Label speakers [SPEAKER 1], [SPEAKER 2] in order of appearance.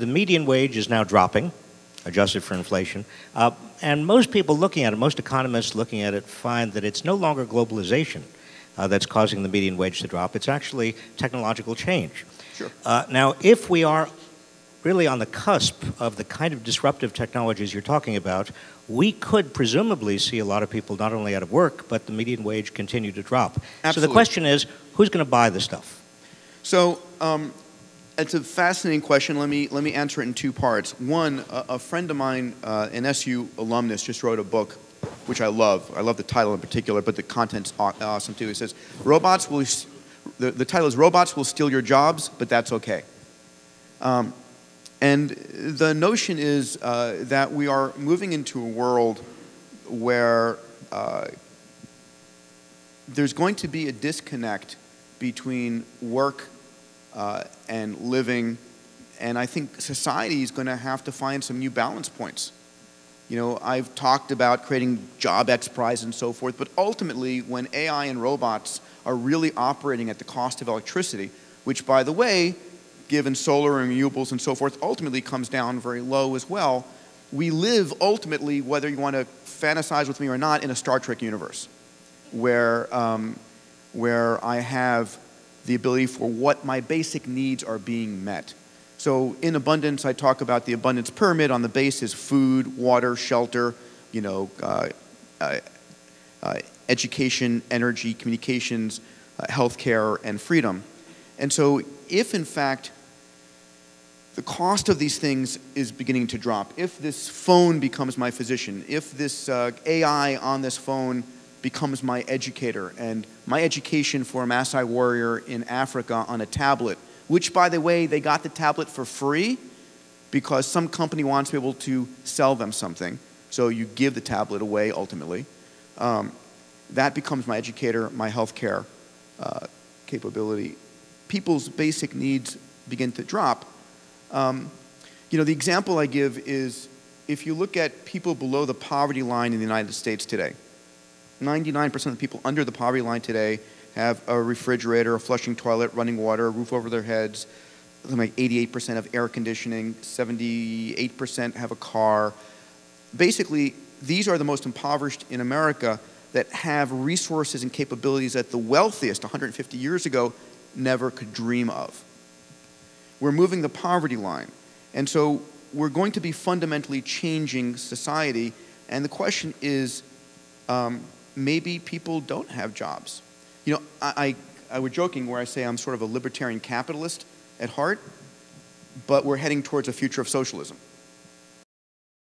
[SPEAKER 1] the median wage is now dropping, adjusted for inflation. And most people looking at it, most economists looking at it, find that it's no longer globalization that's causing the median wage to drop. It's actually technological change.
[SPEAKER 2] Sure.
[SPEAKER 1] Now, if we are really on the cusp of the kind of disruptive technologies you're talking about, we could presumably see a lot of people not only out of work, but the median wage continue to drop.
[SPEAKER 2] Absolutely.
[SPEAKER 1] So the question is, who's going to buy the stuff?
[SPEAKER 2] So it's a fascinating question. Let me answer it in two parts. One, a friend of mine, an SU alumnus, just wrote a book, which I love. I love the title in particular, but the content's awesome too. It says, the title is Robots Will Steal Your Jobs, but That's Okay. And the notion is that we are moving into a world where there's going to be a disconnect between work and living, and I think society is going to have to find some new balance points. You know, I've talked about creating Job X Prize and so forth, but ultimately when AI and robots are really operating at the cost of electricity, which by the way, given solar and renewables and so forth, ultimately comes down very low as well. We live ultimately, whether you want to fantasize with me or not, in a Star Trek universe where I have the ability for what my basic needs are being met. So in abundance, I talk about the abundance pyramid. On the base is food, water, shelter, you know, education, energy, communications, healthcare, and freedom. And so if in fact the cost of these things is beginning to drop, if this phone becomes my physician, if this AI on this phone becomes my educator, and my education for a Maasai warrior in Africa on a tablet, which by the way, they got the tablet for free because some company wants to be able to sell them something, so you give the tablet away ultimately. That becomes my educator, my healthcare capability. People's basic needs begin to drop. You know, the example I give is if you look at people below the poverty line in the United States today, 99% of the people under the poverty line today have a refrigerator, a flushing toilet, running water, a roof over their heads. Something like 88% have air conditioning, 78% have a car. Basically, these are the most impoverished in America that have resources and capabilities that the wealthiest 150 years ago never could dream of. We're moving the poverty line. And so we're going to be fundamentally changing society. And the question is, maybe people don't have jobs. You know, I was joking where I say I'm sort of a libertarian capitalist at heart, but we're heading towards a future of socialism.